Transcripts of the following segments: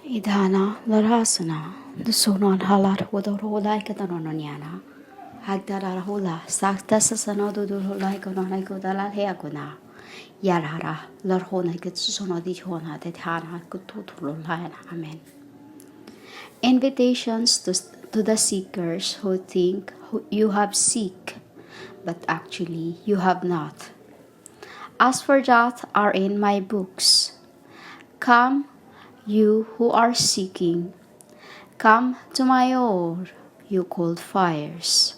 Idana larasana, the sonon halar wodoro like a dononiana. Hagdara hula, Saktas sanado do like on Igodala Heagona. Yarara, Larhona gets sono di Hona that Hana could tutul line. Amen. Invitations to the seekers who think you have seek, but actually you have not. As for that are in my books. Come, you who are seeking, come to my oar, you cold fires.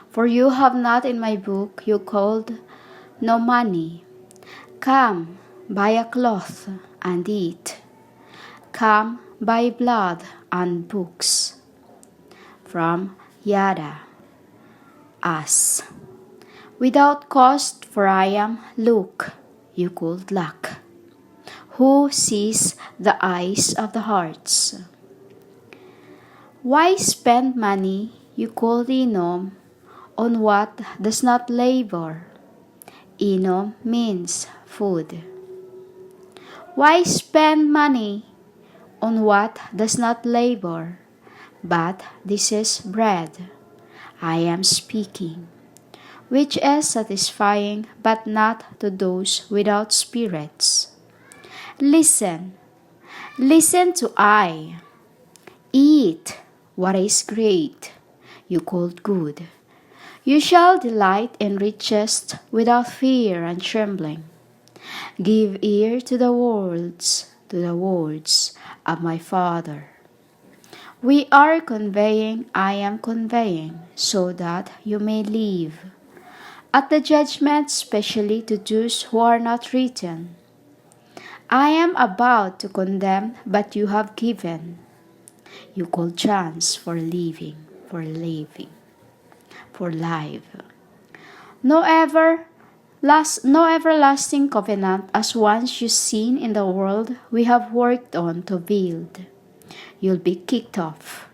For you have not in my book, you called no money. Come, buy a cloth and eat. Come, buy blood and books. From Yada, us. Without cost, for I am Luke, you could lack. Who sees the eyes of the hearts? Why spend money, you call inom, on what does not labor? Inom means food. Why spend money on what does not labor? But this is bread, I am speaking, which is satisfying but not to those without spirits. Listen, listen to I. Eat what is great, you called good. You shall delight in riches without fear and trembling. Give ear to the words of my Father. We are conveying, I am conveying, so that you may live. At the judgment, especially to those who are not written. I am about to condemn, but you have given. You call chance for living, for life. No everlasting covenant as once you seen in the world we have worked on to build. You'll be kicked off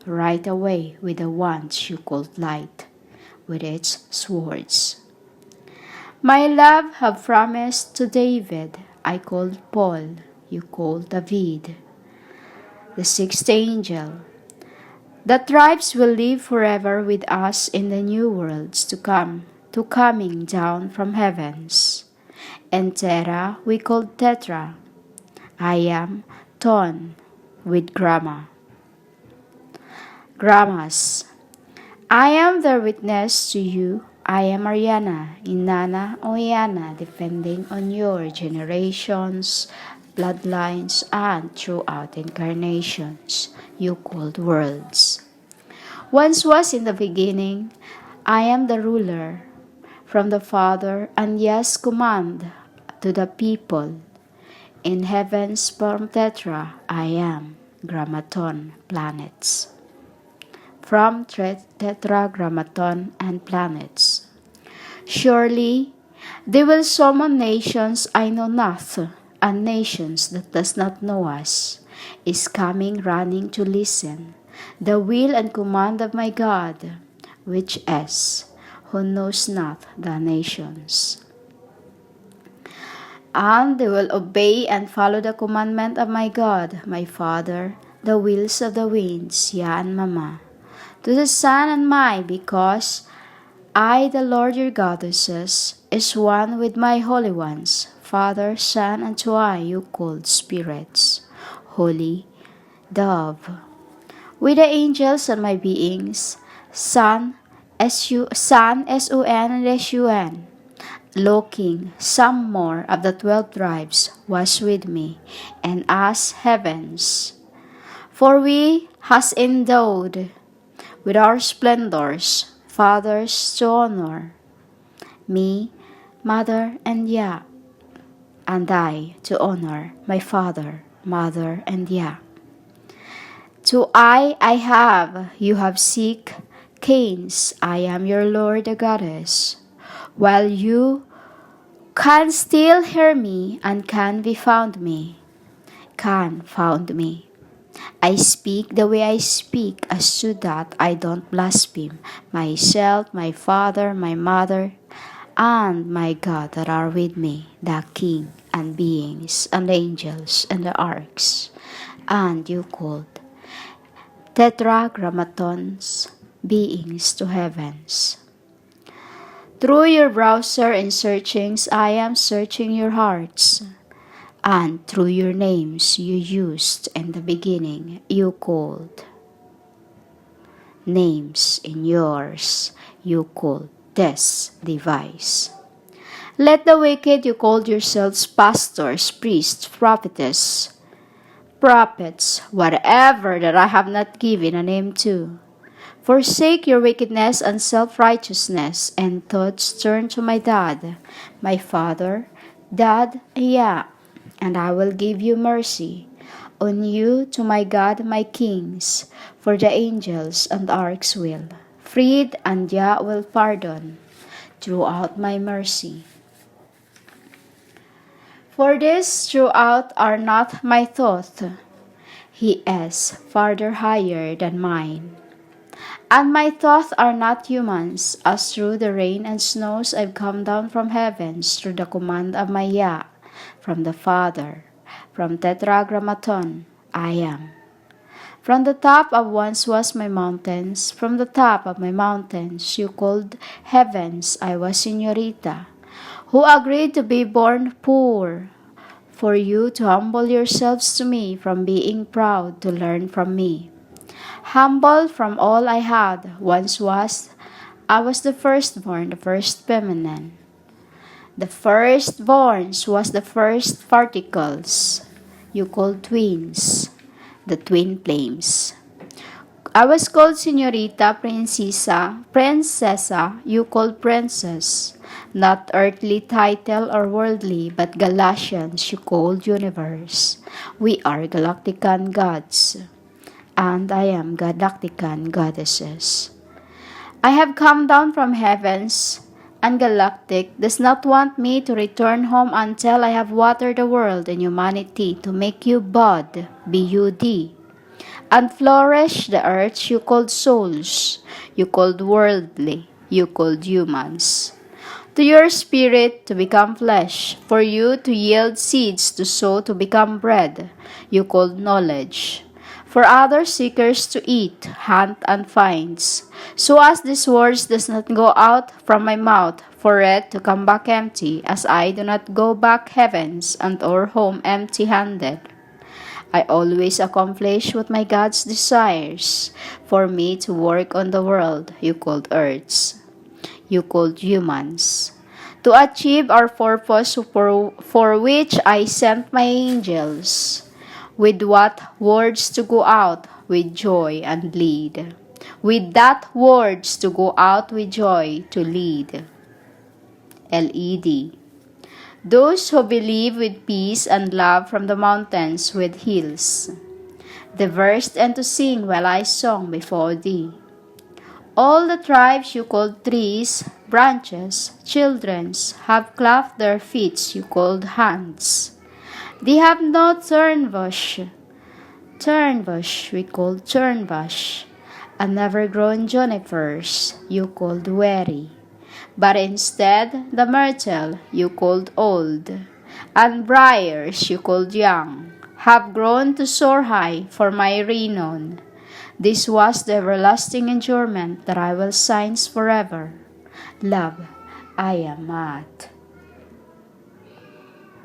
right away with the ones you called light, with its swords. My love have promised to David, I called Paul, you called David. The sixth angel. The tribes will live forever with us in the new worlds to come, to coming down from heavens. And Terra we called Tetra. I am Ton with Grammas. I am their witness to you. I am Ariana, Inanna Oyana, depending on your generations, bloodlines, and throughout incarnations, you called worlds. Once was in the beginning, I am the ruler, from the Father, and yes, command to the people. In heaven's form Tetra, I am, Grammaton, planets. From Tetragrammaton and planets. Surely they will summon nations I know not, and nations that does not know us, is coming running to listen, the will and command of my God, which is, who knows not the nations. And they will obey and follow the commandment of my God, my Father, the wills of the winds, Ya and Mama, to the sun and my, because I, the Lord your goddesses, is one with my holy ones, Father, Son, and to I you called spirits, holy dove. With the angels and my beings, Sun, Sun, S-U-N, and S-U-N, looking, some more of the 12 tribes was with me, and as heavens. For we has endowed with our splendors, fathers to honor, me, mother, and Yah, and I to honor my father, mother, and Yah. To I have, you have seek, Cain's, I am your Lord the goddess, while you can still hear me and can be found me, I speak the way I speak, as so that I don't blaspheme myself, my father, my mother, and my God that are with me, the King, and beings, and angels, and the arcs, and you called tetragrammatons, beings to heavens. Through your browser and searchings, I am searching your hearts. And through your names you used in the beginning, you called. Names in yours you called this device. Let the wicked you called yourselves pastors, priests, prophetess, prophets, whatever that I have not given a name to. Forsake your wickedness and self-righteousness, and thoughts turn to my dad, my father, dad, yeah, and I will give you mercy. On you to my God, my kings, for the angels and arcs will. Freed and Yah will pardon throughout my mercy. For this throughout are not my thoughts. He is farther higher than mine. And my thoughts are not humans, as through the rain and snows I've come down from heavens through the command of my Yah, from the Father, from Tetragrammaton, I am. From the top of once was my mountains, from the top of my mountains you called heavens, I was Señorita, who agreed to be born poor, for you to humble yourselves to me from being proud to learn from me. Humbled from all I had, I was the firstborn, the first feminine. The firstborns was the first particles, you called twins, the twin flames. I was called Señorita, Princessa, you called Princess. Not earthly title or worldly, but Galatians, you called universe. We are Galactican gods, and I am Galactican goddesses. I have come down from heavens, and Galactic does not want me to return home until I have watered the world and humanity to make you bud, B-U-D, and flourish the earth you called souls, you called worldly, you called humans. To your spirit to become flesh, for you to yield seeds to sow to become bread, you called knowledge. For other seekers to eat, hunt, and finds, so as these words does not go out from my mouth, for it to come back empty, as I do not go back heavens and or home empty-handed. I always accomplish what my God's desires for me to work on the world you called earths, you called humans, to achieve our purpose for which I sent my angels. With what words to go out with joy and lead. With that words to go out with joy to lead. LED. Those who believe with peace and love from the mountains with hills. The verse and to sing while I song before thee. All the tribes you called trees, branches, childrens, have clapped their feet you called hands. They have no thorn bush we called turnbush, and never grown junipers you called weary, but instead the myrtle you called old, and briars you called young, have grown to soar high for my renown. This was the everlasting endurement that I will sign forever. Love, I am at.